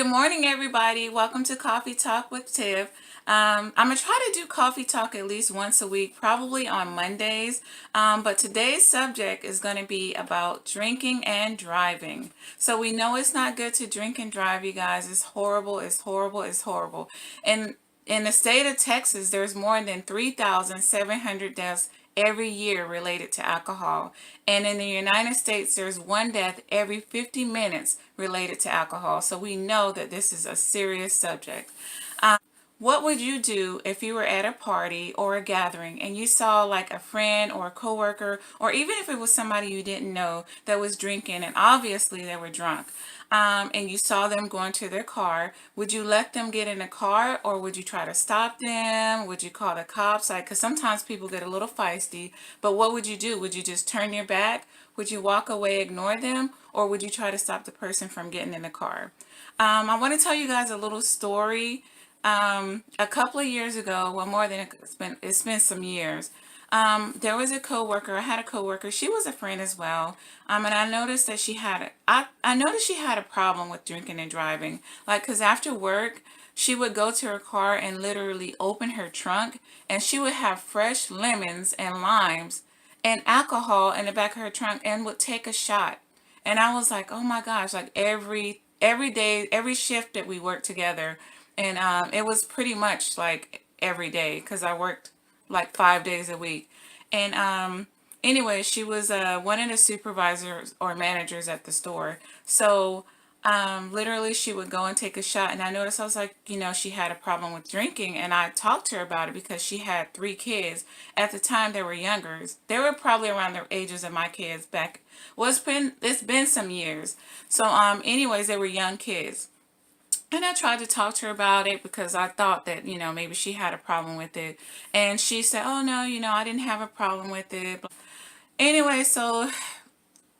morning, everybody. Welcome to Coffee Talk with Tiff. I'm going to try to do coffee talk at least once a week, probably on Mondays. But today's subject is going to be about drinking and driving. So we know it's not good to drink and drive, you guys. It's horrible. It's horrible. It's horrible. And in the state of Texas, there's more than 3,700 deaths every year related to alcohol. And in the United States, there's one death every 50 minutes related to alcohol. So we know that this is a serious subject. What would you do if you were at a party or a gathering and you saw like a friend or a coworker, or even if it was somebody you didn't know that was drinking and obviously they were drunk, and you saw them going to their car? Would you let them get in the car, or would you try to stop them? Would you call the cops? Like, because sometimes people get a little feisty, but what would you do? Would you just turn your back? Would you walk away, ignore them, or would you try to stop the person from getting in the car? I want to tell you guys a little story. A couple of years ago, well, more than it's been some years. There was a coworker. I had a coworker. She was a friend as well. And I noticed that I noticed she had a problem with drinking and driving. Like, cause after work, she would go to her car and literally open her trunk, and she would have fresh lemons and limes and alcohol in the back of her trunk, and would take a shot. And I was like, oh my gosh, like every day, every shift that we worked together, and it was pretty much like every day because I worked like 5 days a week. And anyway, she was one of the supervisors or managers at the store. So literally, she would go and take a shot, and I noticed, I was like, she had a problem with drinking, and I talked to her about it because she had three kids. At the time, they were younger. They were probably around the ages of my kids back. Well, it's been some years. So anyways, they were young kids. And I tried to talk to her about it because I thought that, maybe she had a problem with it. And she said, oh, no, I didn't have a problem with it. Anyway, so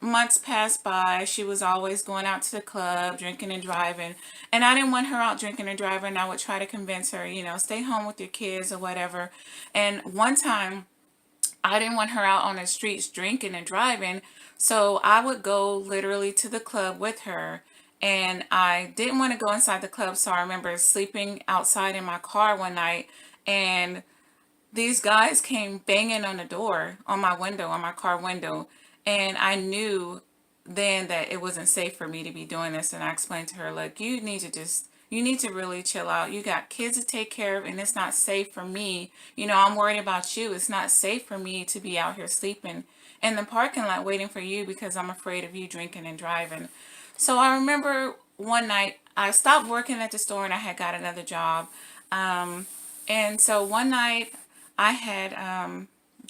months passed by. She was always going out to the club, drinking and driving. And I didn't want her out drinking and driving. I would try to convince her, stay home with your kids or whatever. And one time, I didn't want her out on the streets drinking and driving. So I would go literally to the club with her. And I didn't want to go inside the club. So I remember sleeping outside in my car one night. And these guys came banging on the door, on my window, on my car window. And I knew then that it wasn't safe for me to be doing this. And I explained to her, look, you need to really chill out. You got kids to take care of, and it's not safe for me. I'm worried about you. It's not safe for me to be out here sleeping in the parking lot waiting for you because I'm afraid of you drinking and driving. So I remember one night I stopped working at the store and I had got another job. Um, and so one night I had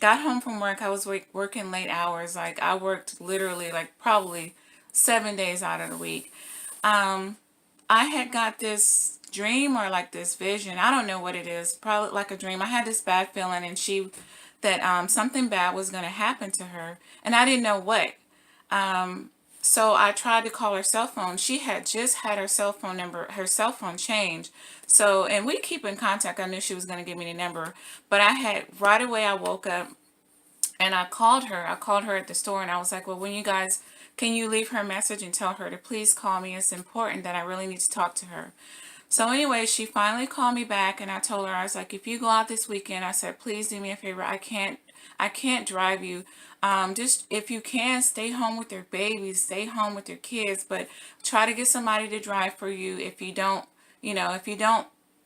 got home from work. I was working late hours. Like, I worked literally like probably 7 days out of the week. Um, I had got this dream or like this vision. I don't know what it is. Probably like a dream. I had this bad feeling, and that something bad was going to happen to her, and I didn't know what. Um, so I tried to call her cell phone. She had just had her cell phone changed. So, and we keep in contact. I knew she was going to give me the number, but right away I woke up and I called her. I called her at the store, and I was like, well, can you leave her a message and tell her to please call me? It's important that I really need to talk to her. So anyway, she finally called me back, and I told her, I was like, if you go out this weekend, I said, please do me a favor. I can't drive you. Just if you can, stay home with your babies, stay home with your kids, but try to get somebody to drive for you. If you don't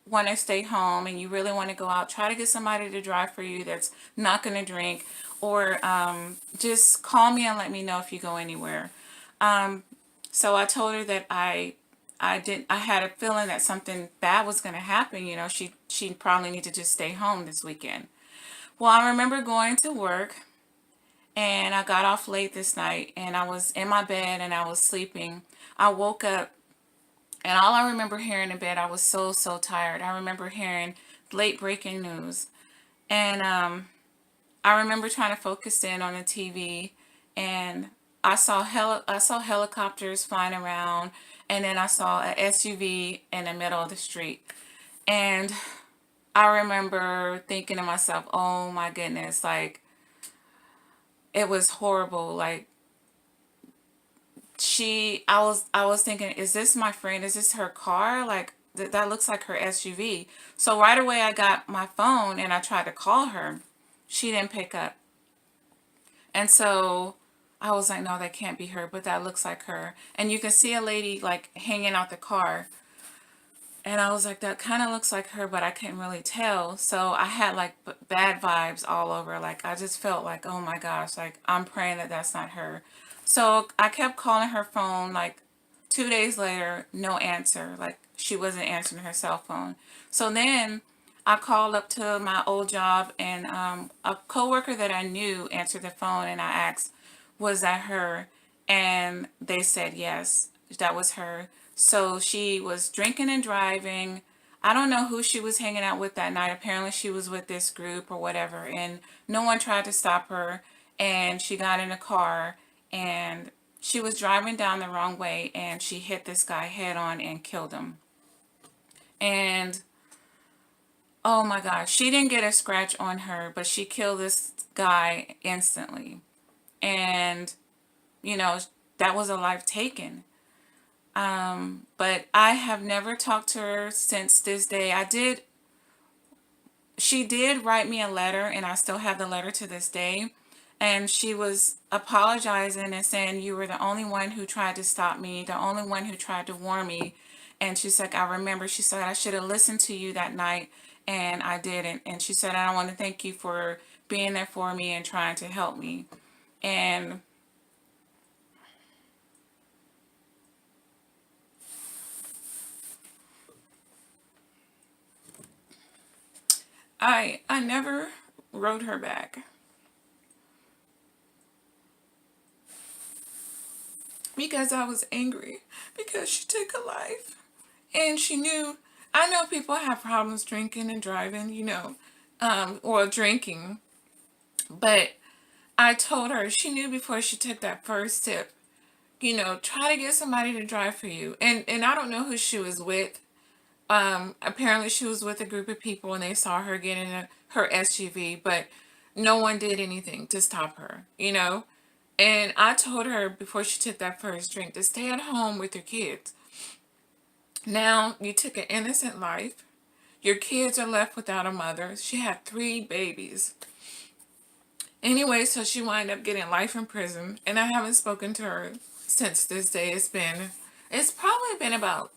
want to stay home and you really want to go out, try to get somebody to drive for you that's not going to drink, or just call me and let me know if you go anywhere. Um, so I told her that I had a feeling that something bad was going to happen. She probably need to just stay home this weekend. Well, I remember going to work, and I got off late this night, and I was in my bed and I was sleeping. I woke up, and all I remember hearing in bed, I was so, so tired. I remember hearing late breaking news. And I remember trying to focus in on the TV, and I saw helicopters flying around, and then I saw a SUV in the middle of the street. And I remember thinking to myself, "Oh my goodness, like, it was horrible. Like, I was thinking, is this my friend? Is this her car? Like that looks like her SUV. So right away I got my phone and I tried to call her. She didn't pick up. And so I was like, no, that can't be her, but that looks like her. And you can see a lady like hanging out the car. And I was like, that kind of looks like her, but I couldn't really tell. So I had like bad vibes all over. Like I just felt like, oh my gosh, like I'm praying that that's not her. So I kept calling her phone. Like 2 days later, no answer. Like she wasn't answering her cell phone. So then I called up to my old job, and a coworker that I knew answered the phone, and I asked, was that her? And they said yes, that was her. So she was drinking and driving. I don't know who she was hanging out with that night. Apparently she was with this group or whatever, and no one tried to stop her. And she got in a car, and she was driving down the wrong way, and she hit this guy head on and killed him. And oh my gosh, she didn't get a scratch on her, but she killed this guy instantly. And, you know, that was a life taken. But I have never talked to her since this day. She did write me a letter, and I still have the letter to this day. And she was apologizing and saying, you were the only one who tried to stop me, the only one who tried to warn me. And she's like, I remember, she said, I should have listened to you that night, and I didn't. And she said, I want to thank you for being there for me and trying to help me. And I never wrote her back because I was angry because she took a life. And she knew, I know people have problems drinking and driving, or drinking. But I told her, she knew before she took that first tip, try to get somebody to drive for you. And I don't know who she was with. Apparently she was with a group of people and they saw her get in her SUV, but no one did anything to stop her. And I told her before she took that first drink to stay at home with your kids. Now you took an innocent life. Your kids are left without a mother. She had 3 babies. Anyway, so she wound up getting life in prison, and I haven't spoken to her since this day. It's probably been about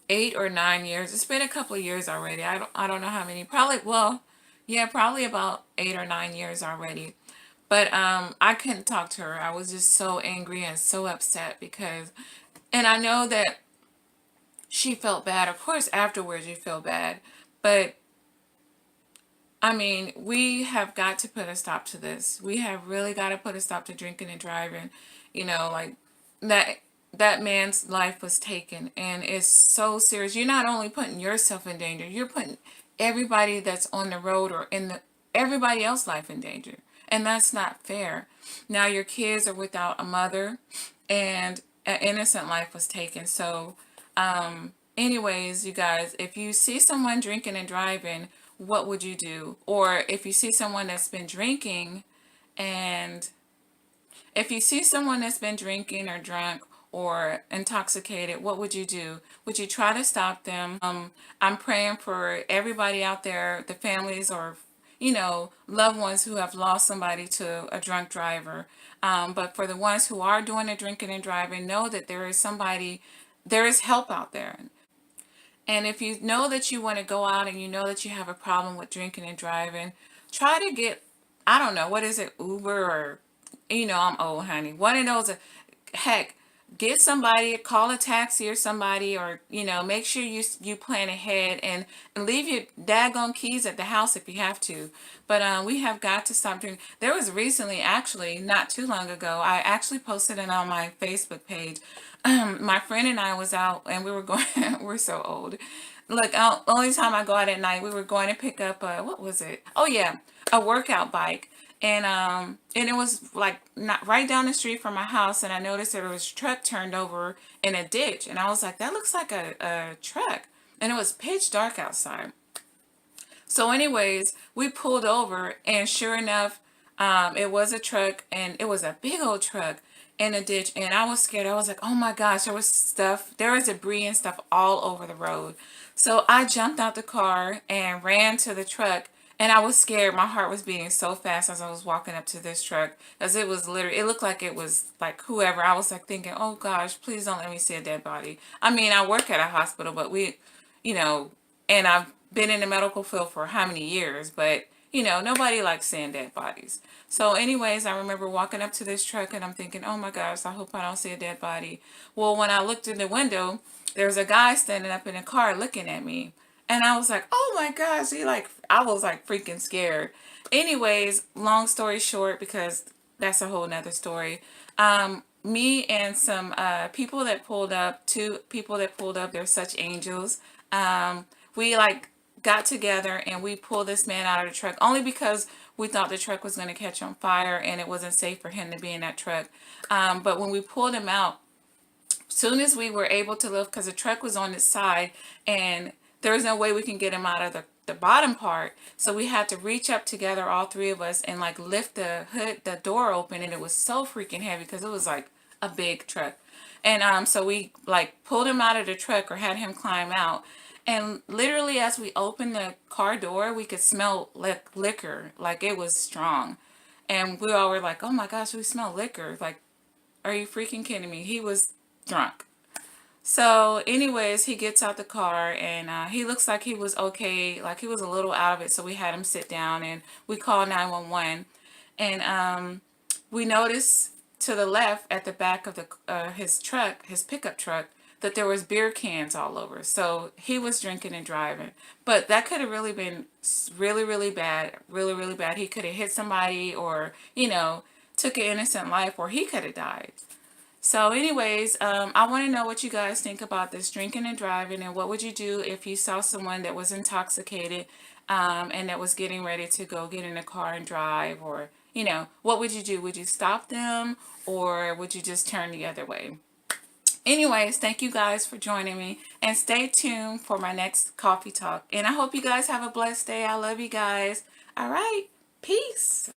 8 or 9 years. It's been a couple of years already. I don't know how many. Probably, well, yeah, probably about 8 or 9 years already. But I couldn't talk to her. I was just so angry and so upset because, and I know that she felt bad. Of course, afterwards you feel bad, but I mean, we have got to put a stop to this. We have really got to put a stop to drinking and driving. Like that that man's life was taken, and it's so serious. You're not only putting yourself in danger, you're putting everybody that's on the road or in the everybody else's life in danger. And that's not fair. Now your kids are without a mother, and an innocent life was taken. So anyways, you guys, if you see someone drinking and driving, what would you do? Or if you see someone that's been drinking, and if you see someone that's been drinking or drunk or intoxicated, what would you do? Would you try to stop them? I'm praying for everybody out there, the families or loved ones who have lost somebody to a drunk driver. But for the ones who are doing the drinking and driving, know that there is help out there. And if you know that you want to go out and you know that you have a problem with drinking and driving, try to get, I don't know, what is it, Uber or, I'm old, honey. One of those, heck, get somebody, call a taxi or somebody, or, make sure you plan ahead and leave your daggone keys at the house if you have to. But we have got to stop drinking. There was recently, actually, not too long ago, I actually posted it on my Facebook page. My friend and I was out and we were going, we're so old. Look, only time I go out at night, we were going to pick up, what was it? Oh yeah, a workout bike. And it was like not right down the street from my house, and I noticed there was a truck turned over in a ditch, and I was like, that looks like a truck. And it was pitch dark outside. So anyways, we pulled over, and sure enough, it was a truck, and it was a big old truck. in a ditch, and I was scared. I was like, oh my gosh, there was debris and stuff all over the road. So I jumped out the car and ran to the truck, and I was scared. My heart was beating so fast as I was walking up to this truck, as it was literally, it looked like it was like whoever. I was like thinking, oh gosh, please don't let me see a dead body. I mean, I work at a hospital, but you know, and I've been in the medical field for how many years, but nobody likes seeing dead bodies. So anyways, I remember walking up to this truck and I'm thinking, oh my gosh, I hope I don't see a dead body. Well, when I looked in the window, there was a guy standing up in a car looking at me. And I was like, oh my gosh, I was like freaking scared. Anyways, long story short, because that's a whole nother story. Me and some people that pulled up, two people that pulled up, they're such angels. We like got together and we pulled this man out of the truck only because we thought the truck was going to catch on fire and it wasn't safe for him to be in that truck. But when we pulled him out, soon as we were able to lift, because the truck was on its side and there was no way we can get him out of the bottom part, so we had to reach up together, all three of us, and like lift the hood, the door open, and it was so freaking heavy because it was like a big truck. And so we like pulled him out of the truck, or had him climb out, and literally as we opened the car door, we could smell liquor, like it was strong. And we all were like, oh my gosh, we smell liquor. Like, are you freaking kidding me? He was drunk. So anyways, he gets out the car and he looks like he was okay, like he was a little out of it. So we had him sit down and we called 911. And we noticed to the left at the back of his truck, his pickup truck, that there was beer cans all over. So he was drinking and driving. But that could have really been really, really bad, really, really bad. He could have hit somebody, or, took an innocent life, or he could have died. So anyways, I want to know what you guys think about this drinking and driving, and what would you do if you saw someone that was intoxicated and that was getting ready to go get in a car and drive, or, what would you do? Would you stop them, or would you just turn the other way? Anyways, thank you guys for joining me, and stay tuned for my next coffee talk. And I hope you guys have a blessed day. I love you guys. All right. Peace.